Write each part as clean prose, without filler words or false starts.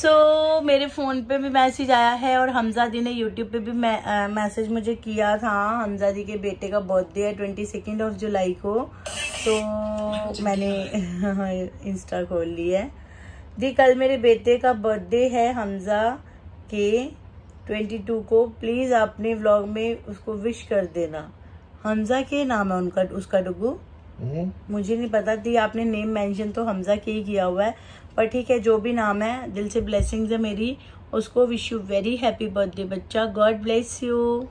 मेरे फोन पे भी मैसेज आया है और हमजा दी ने यूट्यूब पे भी मैसेज मुझे किया था। हमजा दी के बेटे का बर्थडे है 22 जुलाई को, तो मैंने इंस्टा खोल ली है। दी कल मेरे बेटे का बर्थडे है हमजा के 22 को, प्लीज अपने व्लॉग में उसको विश कर देना। हमजा के नाम है उसका डुगू, मुझे नहीं पता थी। आपने नेम मेंशन तो हमजा के ही किया हुआ है, पर ठीक है जो भी नाम है, दिल से ब्लेसिंग्स है मेरी उसको। Wish you very happy birthday बच्चा, God bless you.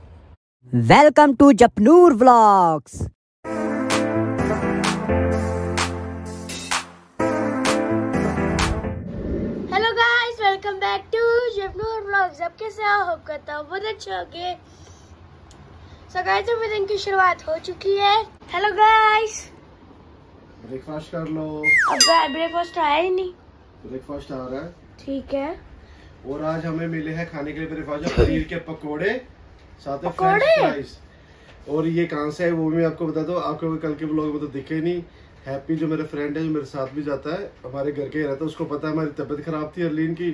Welcome to Japnoor vlogs. Hello guys, welcome back to Japnoor vlogs. अब कैसे हो? होप करता हूँ बहुत अच्छे होंगे। सो गाइस, अभी दिन की शुरुआत हो चुकी है। हेलो गाइस, ब्रेकफास्ट कर लो। अब ब्रेकफास्ट आया ही नहीं। ब्रेकफास्ट आ रहा है, ठीक है। और आज हमें मिले हैं खाने के लिए ब्रेकफास्ट पनीर के पकोड़े, साथ में फ्रेंच फ्राइज। और ये कहाँ से है वो भी मैं आपको बता दूं, आपको कल के ब्लॉग में तो दिखे नहीं। हैप्पी जो मेरा फ्रेंड है, जो मेरे साथ भी जाता है, हमारे घर के ही रहता है, उसको पता है हमारी तबीयत खराब थी अर्लीन की,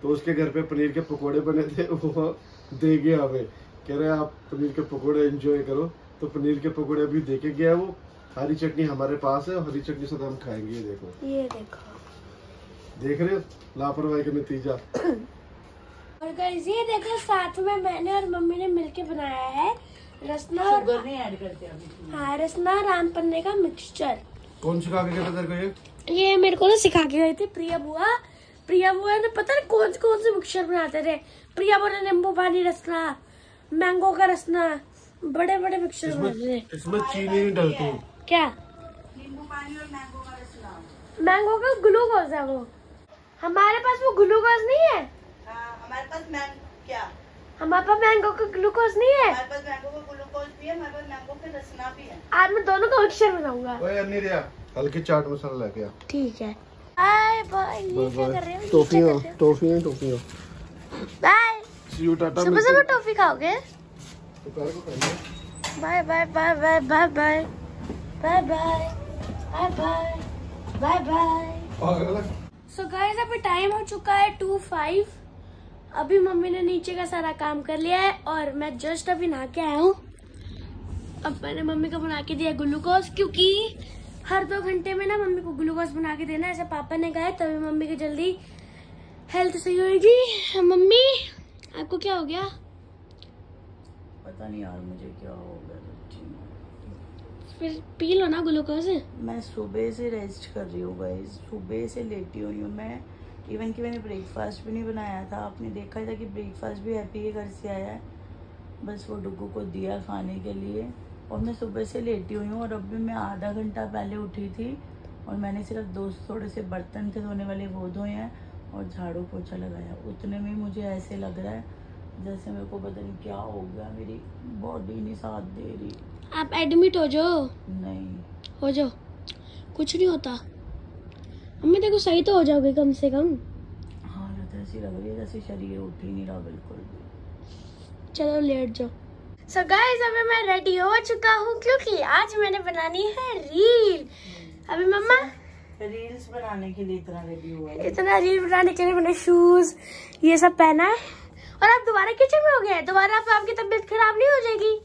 तो उसके घर पे पनीर के पकोड़े बने थे, वो दे गया हमें। कह रहे आप पनीर के पकोड़े एंजॉय करो, तो पनीर के पकोड़े अभी देके गया वो। हरी चटनी हमारे पास है, हरी चटनी से हम खाएंगे। ये देखो, देख रहे हो लापरवाही का नतीजा। और गाइस ये देखो, साथ में मैंने और मम्मी ने मिलके बनाया है रसना, शुगर नहीं ऐड करते अभी। हाँ, रसना राम पन्ने का मिक्सचर। कौन सिखा के गया तेरे को ये मेरे को ना सिखा के गई थी प्रिया बुआ ने। पता नहीं कौन से मिक्सचर बनाते थे। प्रिया बुआ ने नींबू पानी रसना, मैंगो का रसना, बड़े बड़े मिक्सचर बनाते थे। इसमें चीनी नहीं डलती क्या? नींबू पानी और मैंगो का रसना। मैंगो का ग्लूकोज है वो। हमारे पास वो ग्लूकोज नहीं है। हमारे पास हमारे पास मैंगो का ग्लूकोज नहीं है। हमारे पास मैंगो का ग्लूकोज भी है, हमारे पास मैंगो का रसना भी है। आज मैं दोनों का मिक्सचर बनाऊंगा। ओए नहीं रिया, हल्की चाट मसाला लेके आ। ठीक है। Bye bye. ये क्या कर रहे हो? टॉफियां। बाय। See you, tata. सुबह सुबह टॉफी खाओगे? दोपहर को खाएंगे। Bye bye bye bye bye bye bye bye bye bye bye bye. So guys, अभी टाइम हो चुका है 2:05। अभी मम्मी ने नीचे का सारा काम कर लिया है और मैं जस्ट अभी नहा के आया हूँ। अब मैंने मम्मी को बना के दिया ग्लूकोज, क्योंकि हर 2 घंटे में ना मम्मी को ग्लूकोज बना के देना, ऐसे पापा ने कहा है, तभी मम्मी की जल्दी हेल्थ सही होगी। मम्मी आपको क्या हो गया? पता नहीं यार मुझे क्या हो गया। फिर पी लो ना ग्लूकोज। मैं सुबह से रेस्ट कर रही हूँ गाइस, सुबह से लेटी हुई हूँ मैं। इवन कि मैंने ब्रेकफास्ट भी नहीं बनाया था। आपने देखा था कि ब्रेकफास्ट भी हैप्पी के घर से आया है, बस वो डुगू को दिया खाने के लिए। और मैं सुबह से लेटी हुई हूँ और अभी मैं आधा घंटा पहले उठी थी और मैंने सिर्फ थोड़े से बर्तन थे धोने वाले, वो धोए हैं और झाड़ू पोछा लगाया। उतने में मुझे ऐसे लग रहा है जैसे मेरे को पता नहीं क्या हो गया, मेरी बॉडी नहीं साथ दे रही। आप एडमिट हो जाओ। नहीं हो जाओ, कुछ नहीं होता। मम्मी देखो, सही तो हो जाओगे कम से कम। हालत ऐसी लग रही है जैसे शरीर उठ ही नहीं रहा बिल्कुल भी। चलो लेट जाओ। सो गाइस, अभी मैं रेडी हो चुका हूँ, क्योंकि आज मैंने बनानी है रील। अभी मम्मा रील्स बनाने के लिए इतना रेडी हुआ है। इतना रील बनाने के लिए मैंने शूज ये सब पहना है। और आप दोबारा किचन में हो गए। दोबारा आपकी तबीयत खराब नहीं हो जाएगी?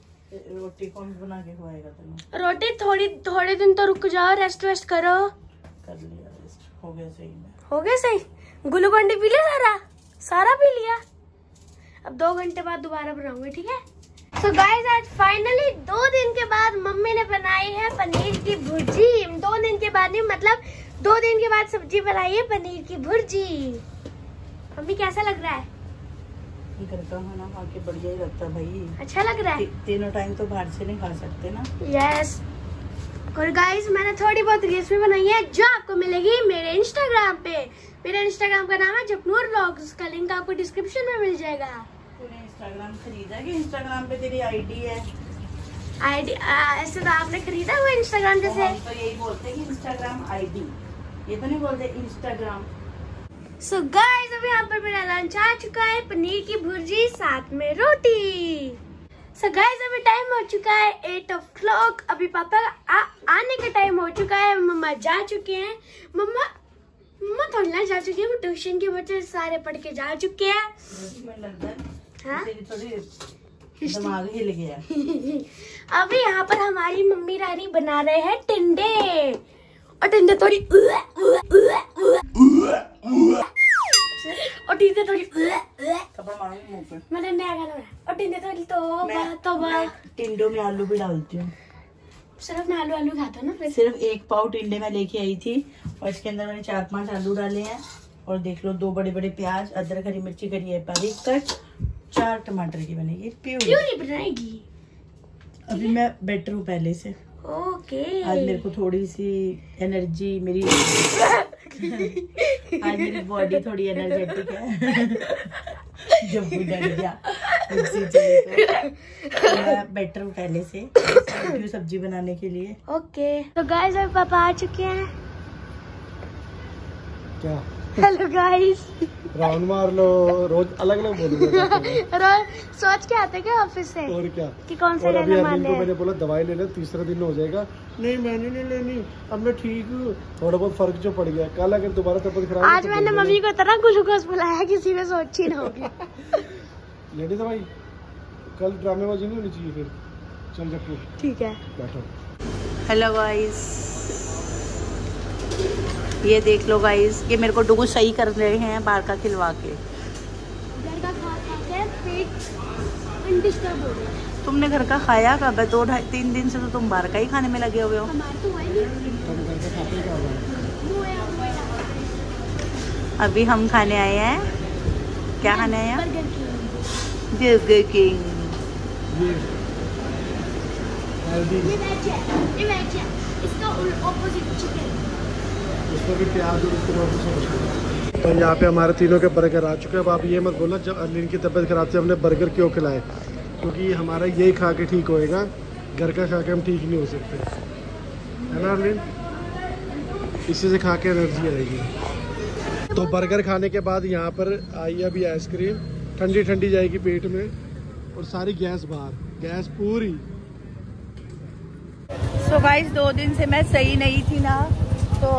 रोटी कौन बना के खुआएगा तुम्हें? रोटी थोड़े दिन तो रुक जाओ, रेस्ट वेस्ट करो। कर लिया रेस्ट, हो गया सही में। हो गया सही। ग्लूकोन डी पी लिया, सारा पी लिया। अब 2 घंटे बाद दोबारा बनाऊंगी, ठीक है? सो गाइस, आज फाइनली 2 दिन के बाद मम्मी ने बनाई है पनीर की भुर्जी। 2 दिन के बाद नहीं, मतलब 2 दिन के बाद सब्जी बनाई है पनीर की भुर्जी। मम्मी कैसा लग रहा है? घर का खाना खा के बढ़िया ही लगता है भाई। अच्छा लग रहा है? तीनों टाइम तो बाहर से नहीं खा सकते ना। यस। और गाइस, मैंने थोड़ी बहुत रील्स भी बनाई है जो आपको मिलेगी मेरे इंस्टाग्राम पे। मेरे इंस्टाग्राम का नाम है जपनूर व्लॉग्स। उसका लिंक आपको डिस्क्रिप्शन में मिल जाएगा। तूने इंस्टाग्राम खरीदा कि इंस्टाग्राम पे तेरी आईडी है? आईडी ऐसे तो आपने खरीदा हुआ इंस्टाग्राम जैसे? हम तो यही बोलते हैं कि इंस्टाग्राम आईडी, ये तो नहीं बोलते इंस्टाग्राम। सो गाइस, अभी यहाँ पर मेरा लंच आ चुका है, पनीर की भुर्जी साथ में रोटी। सो गाइस, अभी टाइम हो चुका है 8 o'clock। अभी पापा आने का टाइम हो चुका है। मम्मा जा चुके हैं। मम्मा मम्मा थोड़ी ना जा चुकी है, वो ट्यूशन के बच्चे सारे पढ़ के जा चुके हैं। हाँ? दिमाग हिल गया। अभी यहाँ पर हमारी मम्मी रानी बना रहे हैं टिंडे, और टिंडे थोड़ी और टिंडे थोड़ी मैंने नया गाना बनाया, और टिंडे थोड़ी तो टिंडों में आलू भी डालती हूँ। सिर्फ मैं आलू खाता हूँ ना। फिर सिर्फ 1 पाव टिंडे में लेके आई थी, और इसके अंदर मैंने 4-5 आलू डाले हैं, और देख लो 2 बड़े-बड़े प्याज, अदरक हरी मिर्ची करी है बारीक कट, 4 टमाटर की बनेगी प्यूरी बनाएगी। अभी मैं बेटर हूँ पहले से। ओके। आज मेरे को थोड़ी सी एनर्जी, मेरी आज मेरी बॉडी थोड़ी एनर्जेटिक है। जब भी डर गया तो मैं बेटर हूँ पहले से सब्जी बनाने के लिए। ओके तो गाइस अब पापा आ चुके हैं। क्या? Hello guys. राउंड मार लो, रोज अलग अलग बोलोगे। रोज सोच के आते क्या ऑफिस से? और क्या कि कौन सा और अभी लेना अरविंद को मैंने बोला दवाई ले ले, 3रा दिन हो जाएगा। नहीं मैंने नहीं लेनी, अब मैं ठीक हूँ, थोड़ा बहुत फर्क जो पड़ गया। कल अगर दोबारा तबीयत खराब आज मैंने मम्मी को इतना ग्लूकोज बुलाया किसी ने सोची ना होगी। लेनी दवाई, कल ड्रामेबाजी नहीं होनी चाहिए। फिर चल जब ठीक है बैठो। हेलो गाइस, ये देख लो गाइस, ये मेरे को डुगू सही कर रहे हैं बाहर का खिलवा के। घर का खा के पेट अनडिस्टर्ब हो गया। तुमने घर का खाया कब है? 2-3 दिन से तो तुम बाहर का ही खाने में लगे हुए हो। हमारे तो वही अभी हम खाने आए हैं, क्या खाने आए हैं? Burger king. ये वेज है, इसका ऑपोजिट चिकन। उसमें भी प्याज और उसको। तो यहाँ पे हमारे तीनों के बर्गर आ चुके हैं। अब आप ये मत बोलना जब अर्लिन की तबीयत खराब थी हमने बर्गर क्यों खिलाए, क्योंकि हमारा यही खा के ठीक होएगा, घर का खा के हम ठीक नहीं हो सकते, है ना अर्लिन? इसी से खा के एनर्जी आएगी। तो बर्गर खाने के बाद यहाँ पर आई अभी आइसक्रीम, ठंडी ठंडी जाएगी पेट में, और सारी गैस बाहर, गैस पूरी। सो गाइस 2 दिन से मैं सही नहीं थी ना, तो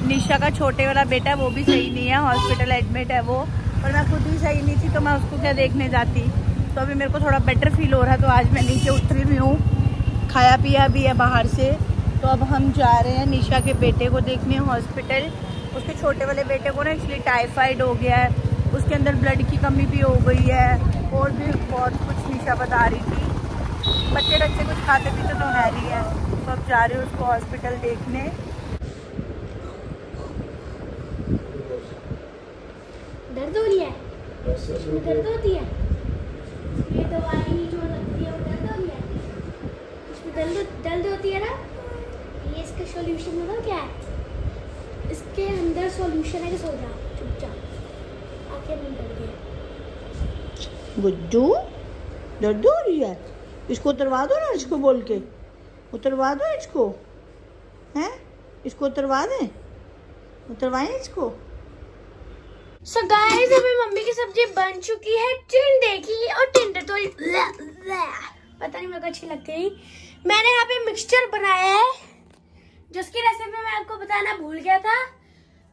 निशा का छोटे वाला बेटा है वो भी सही नहीं है, हॉस्पिटल एडमिट है वो, और मैं खुद ही सही नहीं थी तो मैं उसको क्या देखने जाती। तो अभी मेरे को थोड़ा बेटर फील हो रहा है, तो आज मैं नीचे उतरी भी हूँ, खाया पिया भी है बाहर से। तो अब हम जा रहे हैं निशा के बेटे को देखने हॉस्पिटल। उसके छोटे वाले बेटे को ना एक्चुअली टाइफाइड हो गया है, उसके अंदर ब्लड की कमी भी हो गई है, और भी बहुत कुछ निशा बता रही थी। बच्चे कुछ खाते पीते तो है नहीं है, तो अब जा रही हूँ उसको हॉस्पिटल देखने। दर्द हो रही है? दर्द होती है? ये दवाई जो लगती है वो दर्द हो रही है? इसमें दर्द होती है ना? ये इसका सॉल्यूशन होगा क्या है? इसके अंदर सॉल्यूशन है कि सो जा चुपचाप, आंखें बंद कर दे। गुड्डू दर्द हो रही है, इसको उतरवा दो ना, इसको बोल के उतरवा दो इसको, हैं? इसको उतरवा दें, उतरवाएं इसको। So guys, अभी मम्मी की सब्जी बन चुकी है टिंडे की, और टिंडे तो पता नहीं मेरे को अच्छी लगती नहीं। मैंने यहाँ पे मिक्सचर बनाया है, जिसकी रेसिपी मैं आपको बताना भूल गया था।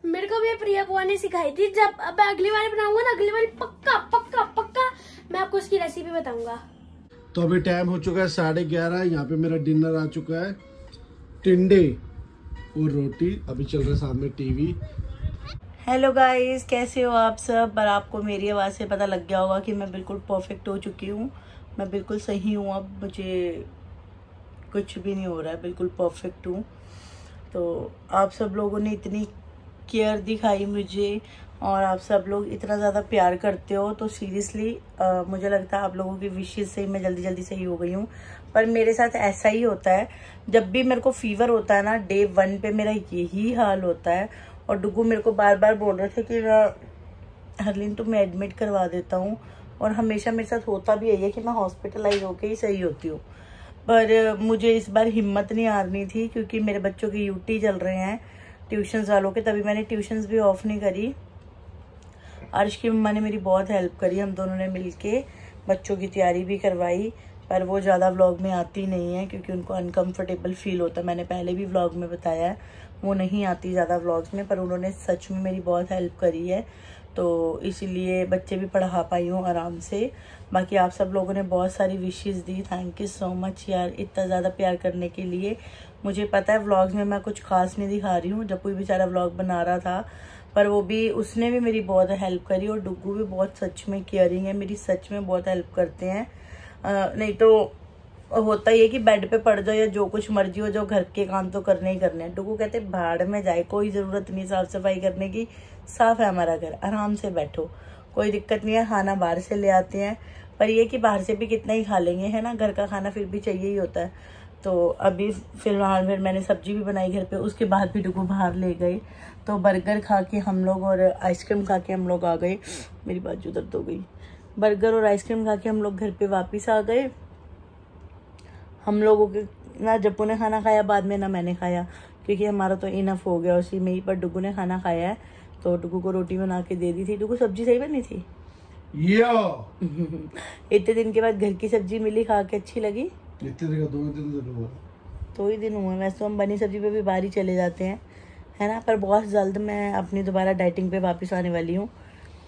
मेरे को भी प्रिया बुआ ने सिखाई थी। जब अब अगली बार बनाऊंगा ना, अगली बार पक्का पक्का पक्का मैं आपको उसकी रेसिपी बताऊंगा। तो अभी टाइम हो चुका है 11:30। यहाँ पे मेरा डिनर आ चुका है, टिंडे और रोटी। अभी चल रहा है सामने टीवी। हेलो गाइस, कैसे हो आप सब? पर आपको मेरी आवाज़ से पता लग गया होगा कि मैं बिल्कुल परफेक्ट हो चुकी हूँ, मैं बिल्कुल सही हूँ, अब मुझे कुछ भी नहीं हो रहा है, बिल्कुल परफेक्ट हूँ। तो आप सब लोगों ने इतनी केयर दिखाई मुझे, और आप सब लोग इतना ज़्यादा प्यार करते हो, तो सीरियसली मुझे लगता है आप लोगों की विशेज़ से ही मैं जल्दी जल्दी सही हो गई हूँ। पर मेरे साथ ऐसा ही होता है, जब भी मेरे को फीवर होता है ना, डे 1 पे मेरा यही हाल होता है। और डुगू मेरे को बार बार बोल रहे थे कि हरलीन तुम्हें एडमिट करवा देता हूँ, और हमेशा मेरे साथ होता भी यही है कि मैं हॉस्पिटलाइज होके ही सही होती हूँ। पर मुझे इस बार हिम्मत नहीं हारनी थी, क्योंकि मेरे बच्चों की यूटी चल रहे हैं ट्यूशन्स वालों के, तभी मैंने ट्यूशन्स भी ऑफ नहीं करी। अर्श की मम्मा ने मेरी बहुत हेल्प करी, हम दोनों ने मिलके बच्चों की तैयारी भी करवाई। पर वो ज़्यादा व्लॉग में आती नहीं है क्योंकि उनको अनकंफर्टेबल फील होता है। मैंने पहले भी व्लॉग में बताया है, वो नहीं आती ज़्यादा व्लॉग्स में, पर उन्होंने सच में मेरी बहुत हेल्प करी है, तो इसीलिए बच्चे भी पढ़ा पाई हूँ आराम से। बाकी आप सब लोगों ने बहुत सारी wishes the, thank you so much यार इतना ज़्यादा प्यार करने के लिए। मुझे पता है व्लॉग्स में मैं कुछ खास नहीं दिखा रही हूँ, जब कोई बेचारा व्लॉग बना रहा था, पर वो भी उसने भी मेरी बहुत हेल्प करी, और डुग्गू भी बहुत सच में केयरिंग है, मेरी सच में बहुत हेल्प करते हैं। नहीं तो होता ही है कि बेड पे पड़ जाओ या जो कुछ मर्जी हो जाओ, घर के काम तो करने ही करने हैं। डुग्गू कहते भाड़ में जाए, कोई ज़रूरत नहीं साफ़ सफाई करने की, साफ़ है हमारा घर, आराम से बैठो, कोई दिक्कत नहीं है। खाना बाहर से ले आते हैं, पर ये कि बाहर से भी कितना ही खा लेंगे, है ना, घर का खाना फिर भी चाहिए ही होता है। तो अभी फिलहाल फिर मैंने सब्जी भी बनाई घर पे, उसके बाद भी डुग्गू बाहर ले गए, तो बर्गर खा के हम लोग और आइसक्रीम खा के हम लोग आ गए। मेरी बाजू दर्द हो गई। बर्गर और आइसक्रीम खा के हम लोग घर पे वापस आ गए। हम लोगों के ना जप्पू ने खाना खाया बाद में, ना मैंने खाया, क्योंकि हमारा तो इनफ हो गया उसी में ही। पर डुग्गू ने खाना खाया है, तो डुग्गू को रोटी बना के दे दी थी। डुग्गू सब्जी सही बनी थी इतने दिन के बाद घर की सब्जी मिली, खा के अच्छी लगी। इतने 2 ही दिन हुए, वैसे तो हम बनी सब्जी पे भी बाहर ही चले जाते हैं, है ना। पर बहुत जल्द मैं अपनी दोबारा डाइटिंग पे वापस आने वाली हूँ।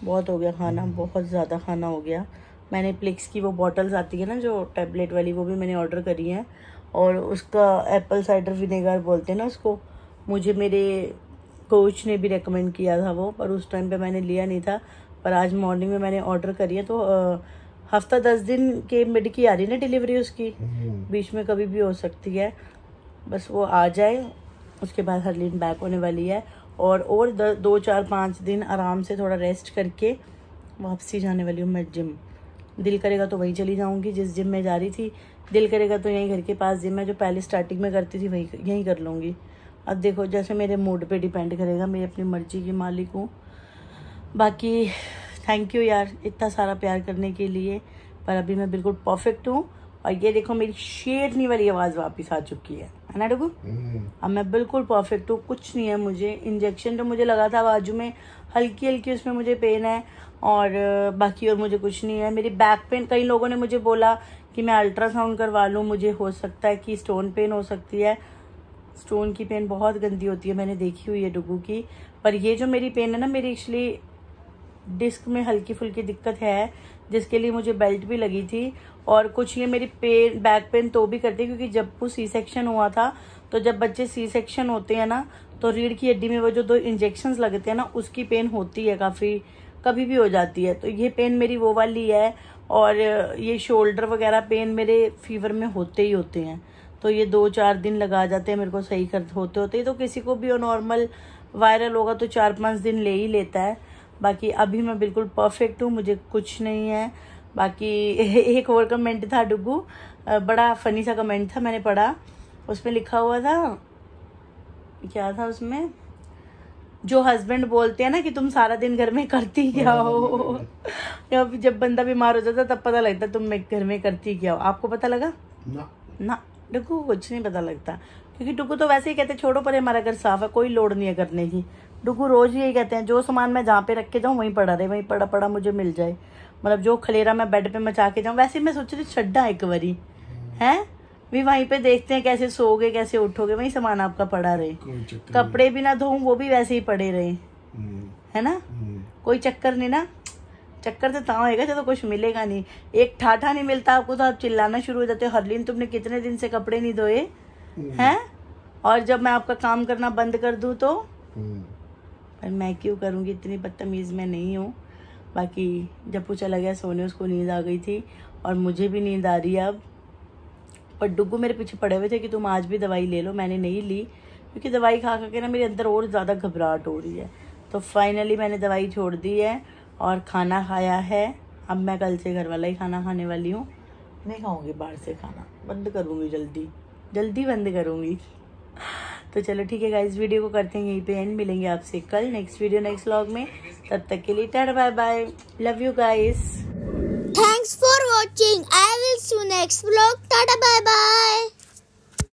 बहुत हो गया खाना, बहुत ज़्यादा खाना हो गया। मैंने प्लिक्स की वो बॉटल्स आती है ना जो टैबलेट वाली, वो भी मैंने ऑर्डर करी है, और उसका एप्पल साइडर विनेगर बोलते हैं ना उसको, मुझे मेरे कोच ने भी रेकमेंड किया था वो, पर उस टाइम पे मैंने लिया नहीं था, पर आज मॉर्निंग में मैंने ऑर्डर करी है। तो हफ्ता 10 दिन के मिड की आ रही है ना डिलीवरी उसकी, बीच में कभी भी हो सकती है, बस वो आ जाए, उसके बाद हरलीन बैक होने वाली है। और 2, 4, 5 दिन आराम से थोड़ा रेस्ट करके वापसी जाने वाली हूँ मैं जिम। दिल करेगा तो वहीं चली जाऊँगी जिस जिम में जा रही थी, दिल करेगा तो यहीं घर के पास जिम है जो पहले स्टार्टिंग में करती थी, वहीं यहीं कर लूँगी। अब देखो जैसे मेरे मूड पे डिपेंड करेगा, मैं अपनी मर्जी की मालिक हूँ। बाकी थैंक यू यार इतना सारा प्यार करने के लिए, पर अभी मैं बिल्कुल परफेक्ट हूँ। और ये देखो मेरी शेरनी वाली आवाज़ वापस आ चुकी है ना डुगू। अब मैं बिल्कुल परफेक्ट हूँ, कुछ नहीं है मुझे। इंजेक्शन जो मुझे लगा था बाजू में, हल्की हल्की उसमें मुझे पेन है, और बाकी और मुझे कुछ नहीं है। मेरी बैक पेन, कई लोगों ने मुझे बोला कि मैं अल्ट्रासाउंड करवा लूँ, मुझे हो सकता है कि स्टोन पेन हो सकती है। स्टोन की पेन बहुत गंदी होती है, मैंने देखी हुई है डुगू की। पर ये जो मेरी पेन है ना, मेरी एक्चुअली डिस्क में हल्की फुल्की दिक्कत है, जिसके लिए मुझे बेल्ट भी लगी थी। और कुछ ये मेरी पेन, बैक पेन तो भी करती है, क्योंकि जब वो सी सेक्शन हुआ था, तो जब बच्चे सी सेक्शन होते हैं ना, तो रीढ़ की हड्डी में वो जो 2 इंजेक्शंस लगते हैं ना, उसकी पेन होती है काफ़ी, कभी भी हो जाती है। तो ये पेन मेरी वो वाली है, और ये शोल्डर वगैरह पेन मेरे फीवर में होते ही होते हैं। तो ये 2-4 दिन लगा जाते हैं मेरे को सही होते। तो किसी को भी नॉर्मल वायरल होगा तो 4-5 दिन ले ही लेता है। बाकी अभी मैं बिल्कुल परफेक्ट हूँ, मुझे कुछ नहीं है। बाकी एक और कमेंट था डुगू, बड़ा फनी सा कमेंट था, मैंने पढ़ा, उसमें लिखा हुआ था, क्या था उसमें, जो हस्बैंड बोलते हैं ना कि तुम सारा दिन घर में करती क्या हो, या जब बंदा बीमार हो जाता तब पता लगता तुम घर में करती क्या हो। आपको पता लगा? ना डुगू कुछ नहीं पता लगता, क्योंकि डुगू तो वैसे ही कहते छोड़ो पर हमारा घर साफ है, कोई लोड नहीं है करने की। डुगू रोज यही कहते हैं, जो सामान मैं जहाँ पे रख के जाऊँ वहीं पड़ा रहे, वहीं पड़ा मुझे मिल जाए। मतलब जो खलेरा मैं बेड पे मचा के जाऊँ, वैसे मैं सोच रही छड्डा एक बारी है भी वहीं पे देखते हैं कैसे सोओगे कैसे उठोगे, वहीं सामान आपका पड़ा रहे, कपड़े भी ना धोऊं वो भी वैसे ही पड़े रहे, है ना, कोई चक्कर नहीं ना। चक्कर तो ता होएगा जब तो कुछ मिलेगा नहीं। एक ठाठा नहीं मिलता आपको तो आप चिल्लाना शुरू हो जाते हो, हरलीन तुमने कितने दिन से कपड़े नहीं धोए हैं, और जब मैं आपका काम करना बंद कर दूं तो, पर मैं क्यों करूंगी, इतनी बदतमीज मैं नहीं हूँ। बाकी जब वो चला गया सोने, उसको नींद आ गई थी और मुझे भी नींद आ रही है अब। पर डुग्गू मेरे पीछे पड़े हुए थे कि तुम आज भी दवाई ले लो, मैंने नहीं ली, क्योंकि दवाई खा के ना मेरे अंदर और ज़्यादा घबराहट हो रही है। तो फाइनली मैंने दवाई छोड़ दी है और खाना खाया है। अब मैं कल से घर वाला ही खाना खाने वाली हूँ, नहीं खाऊंगी बाहर से खाना, बंद करूँगी, जल्दी बंद करूँगी। तो चलो ठीक है गाइस, वीडियो को करते हैं यहीं पे एंड, मिलेंगे आपसे कल नेक्स्ट वीडियो नेक्स्ट व्लॉग में। तब तक के लिए tata bye bye, love you guys, thanks for watching, I will see you next vlog, tata bye bye.